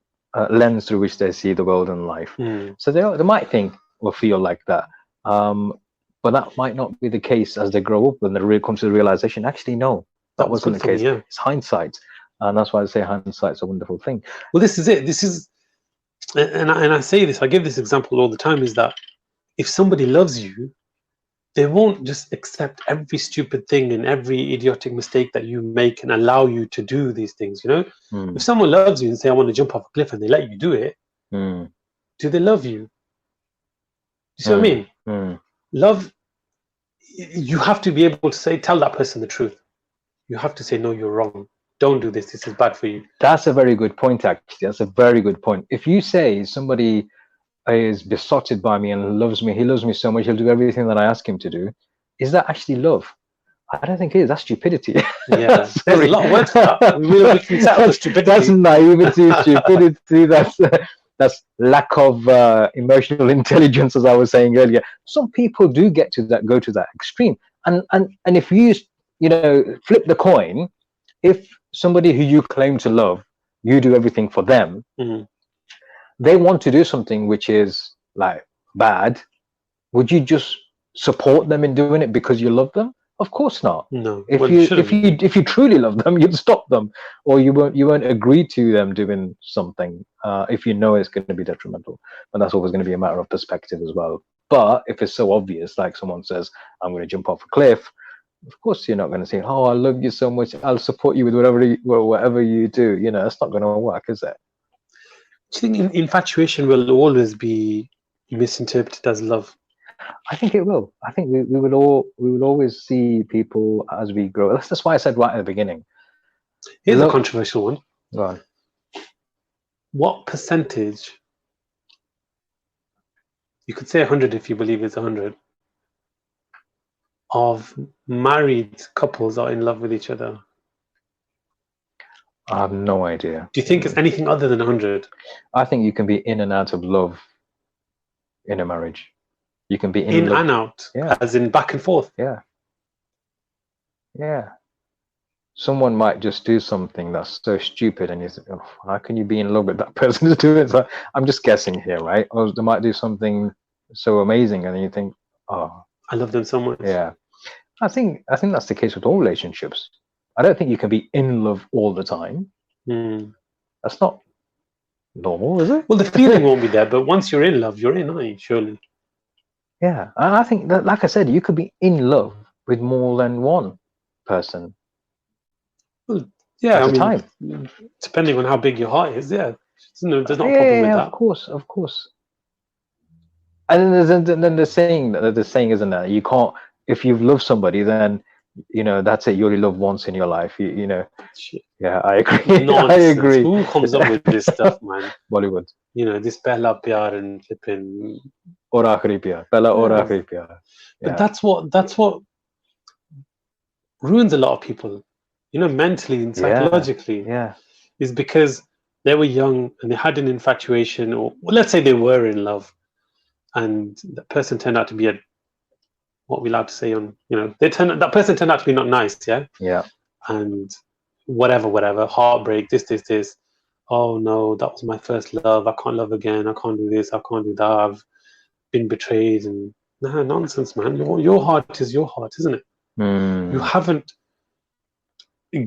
lens through which they see the world and life. So they might think or feel like that, but that might not be the case as they grow up, when they really come to the realization, actually, no, that wasn't the case. It's hindsight, and that's why I say hindsight's a wonderful thing. Well, this is it. This is, and I say this, I give this example all the time, is that if somebody loves you, they won't just accept every stupid thing and every idiotic mistake that you make and allow you to do these things, If someone loves you and say, I want to jump off a cliff, and they let you do it, do they love you? You see what I mean? Love, you have to be able to tell that person the truth. You have to say, no, you're wrong. Don't do this. This is bad for you. That's a very good point, actually. That's a very good point. If you say somebody is besotted by me and loves me, he loves me so much, he'll do everything that I ask him to do, is that actually love? I don't think it is. That's stupidity. Yeah, there's a lot of words for that. We can settle stupidity. That's naivety, stupidity. That's lack of emotional intelligence, as I was saying earlier. Some people do go to that extreme, and if you flip the coin, if somebody who you claim to love, you do everything for them, they want to do something which is like bad, would you just support them in doing it because you love them? Of course not. No. If you truly love them, you'd stop them, or you won't agree to them doing something if you know it's going to be detrimental. And that's always going to be a matter of perspective as well. But if it's so obvious, like someone says, I'm going to jump off a cliff, of course you're not going to say, oh, I love you so much, I'll support you with whatever you do. You know, that's not going to work, is it? Do you think infatuation will always be misinterpreted as love? I think it will. I think we would always see people as we grow. That's why I said right at the beginning. Here's a controversial one. Go on. What percentage, you could say 100 if you believe it's 100, of married couples are in love with each other? I have no idea. Do you think it's anything other than 100? I think you can be in and out of love in a marriage. You can be in and out, yeah, as in back and forth. Yeah. Someone might just do something that's so stupid, and you think, oh, how can you be in love with that person to do it? So I'm just guessing here, right? Or they might do something so amazing, and then you think, oh, I love them so much. Yeah, I think that's the case with all relationships. I don't think you can be in love all the time. That's not normal, is it? Well, the feeling won't be there, but once you're in love, you're in, aren't you? Surely. Yeah, and I think that, like I said, you could be in love with more than one person. Well, yeah, at a time, depending on how big your heart is. Yeah, there's not a problem with that. Of course. And then the saying, isn't that you can't, if you've loved somebody, then you know that's it. You only love once in your life. You know. Shit. Yeah, I agree. Nonsense. I agree. Who comes up with this stuff, man? Bollywood. You know, this pehla pyar and flipping. Aur aakhri pyar. Pehla aur aakhri pyar. But that's what ruins a lot of people. You know, mentally and psychologically. Yeah. Is because they were young and they had an infatuation, or well, let's say they were in love, and the person turned out to be what we allowed to say on, you know, that person turned out to be not nice, yeah, and whatever, heartbreak, this, oh no, that was my first love, I can't love again, I can't do this, I can't do that, I've been betrayed, and nonsense, man. Your heart is your heart, isn't it? You haven't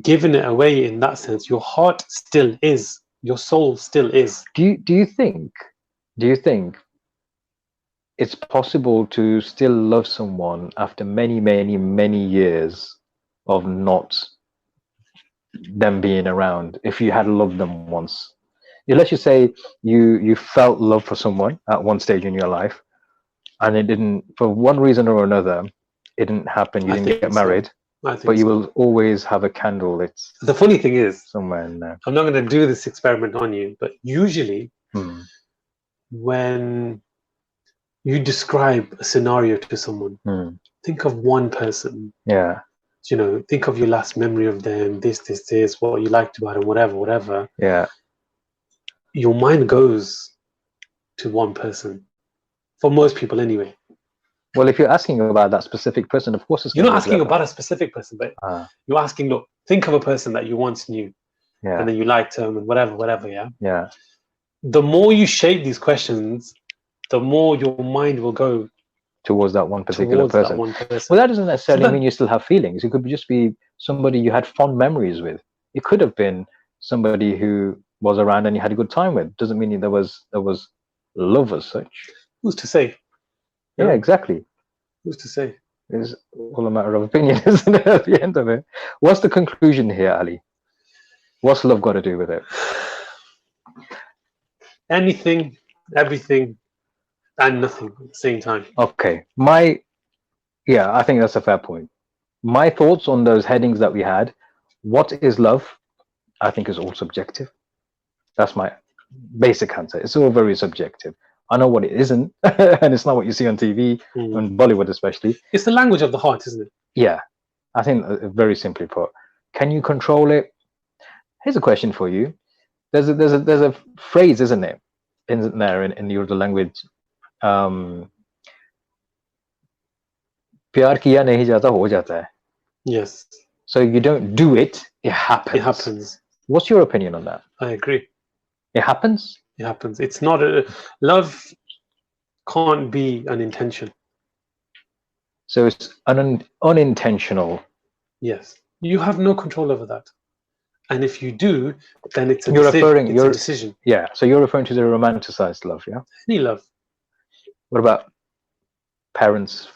given it away in that sense. Your heart still is, your soul still is. Do you think it's possible to still love someone after many years of not them being around? If you had loved them once, let's just say you felt love for someone at one stage in your life, and it didn't, for one reason or another, it didn't happen. You didn't get married. But you will always have a candle. It's the funny thing is, somewhere in there. I'm not going to do this experiment on you, but usually when you describe a scenario to someone, think of one person. Yeah. You know, think of your last memory of them, this, what you liked about them, whatever. Yeah. Your mind goes to one person. For most people anyway. Well, if you're asking about that specific person, of course it's you're not asking about a specific person, but you're asking, look, think of a person that you once knew, and then you liked them and whatever, yeah. The more you shape these questions, the more your mind will go towards that one particular person. Well, that doesn't necessarily mean you still have feelings. It could just be somebody you had fond memories with. It could have been somebody who was around and you had a good time with. Doesn't mean there was love as such. Who's to say? Yeah, exactly. Who's to say? It's all a matter of opinion, isn't it, at the end of it? What's the conclusion here, Ali? What's love got to do with it? Anything, everything, and nothing at the same time. Okay. I think that's a fair point. My thoughts on those headings that we had, what is love? I think is all subjective. That's my basic answer. It's all very subjective. I know what it isn't, and it's not what you see on TV, on Bollywood especially. It's the language of the heart, isn't it? Yeah, I think very simply put. Can you control it? Here's a question for you. There's a phrase, isn't it, in there in the Urdu language? प्यार किया नहीं जाता हो जाता है. Yes. So you don't do it; it happens. It happens. What's your opinion on that? I agree. It happens. It happens. It's not love can't be an intention. So it's unintentional. Yes, you have no control over that, and if you do, then it's a decision. Yeah. So you're referring to the romanticized love, yeah? Any love. What about parents,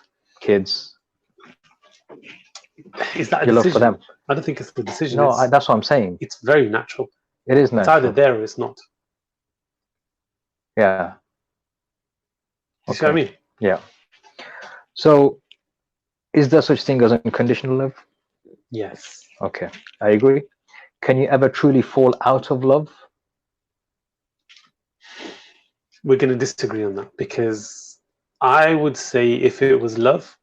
kids? Is that a Your love decision? for them. I don't think it's the decision. No, that's what I'm saying. It's very natural. It is natural. It's either there or it's not. Yeah. You see what I mean? Yeah. So, is there such thing as unconditional love? Yes. Okay, I agree. Can you ever truly fall out of love? We're going to disagree on that, because I would say if it was love,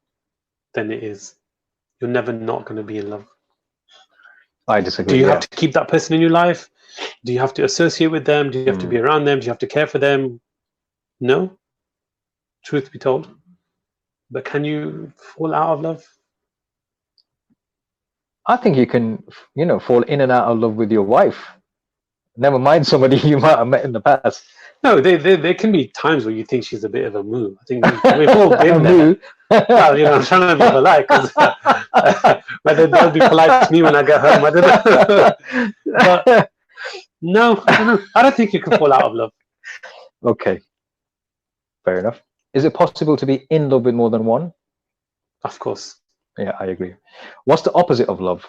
then it is. You're never not going to be in love. I disagree. Do you have to keep that person in your life? Do you have to associate with them? Do you have to be around them? Do you have to care for them? No. Truth be told. But can you fall out of love? I think you can, fall in and out of love with your wife. Never mind somebody you might have met in the past. No, there can be times where you think she's a bit of a moo. I think we've all been there. Well, I'm trying to be polite, because whether they'll be polite to me when I get home, I don't know. But no, I don't know. I don't think you can fall out of love. Okay, fair enough. Is it possible to be in love with more than one? Of course. Yeah, I agree. What's the opposite of love?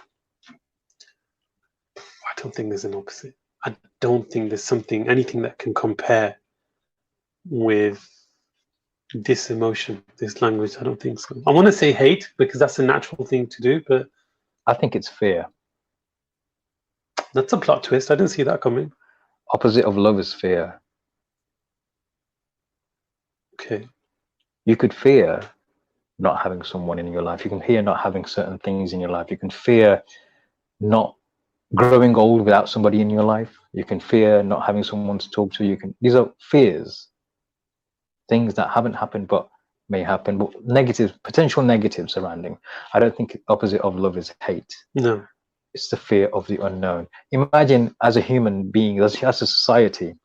I don't think there's an opposite. I don't think there's anything that can compare with this emotion, this language. I don't think so. I want to say hate, because that's a natural thing to do, but I think it's fear. That's a plot twist. I didn't see that coming. Opposite of love is fear. Okay. You could fear not having someone in your life. You can fear not having certain things in your life. You can fear not growing old without somebody in your life. You can fear not having someone to talk to. These are fears, things that haven't happened but may happen, but potential negatives surrounding. I don't think opposite of love is hate. No. It's the fear of the unknown. Imagine, as a human being, as a society,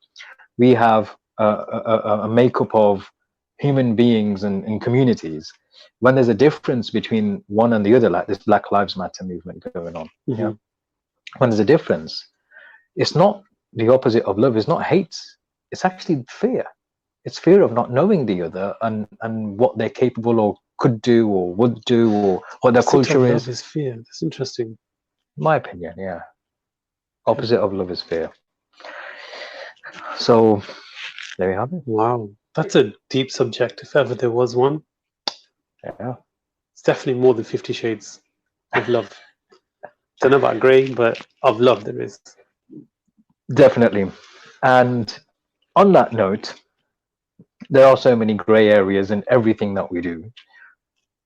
we have a makeup of human beings and communities. When there's a difference between one and the other, like this Black Lives Matter movement going on, when there's a difference, it's not the opposite of love. It's not hate. It's actually fear. It's fear of not knowing the other and what they're capable or could do or would do, or what their culture is. Love is fear. That's interesting. My opinion, yeah. Opposite of love is fear. So there you have it. Wow, that's a deep subject, if ever there was one. Yeah. It's definitely more than 50 Shades of Love. Don't know about grey, but of love there is. Definitely. And on that note, there are so many grey areas in everything that we do.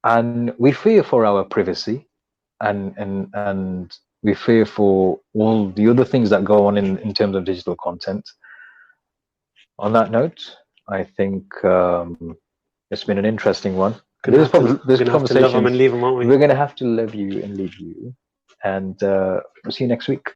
And we fear for our privacy, and we fear for all the other things that go on in terms of digital content. On that note, I think it's been an interesting one. This conversation, love them and leave them, aren't we? We're going to have to love you and leave you. And we'll see you next week.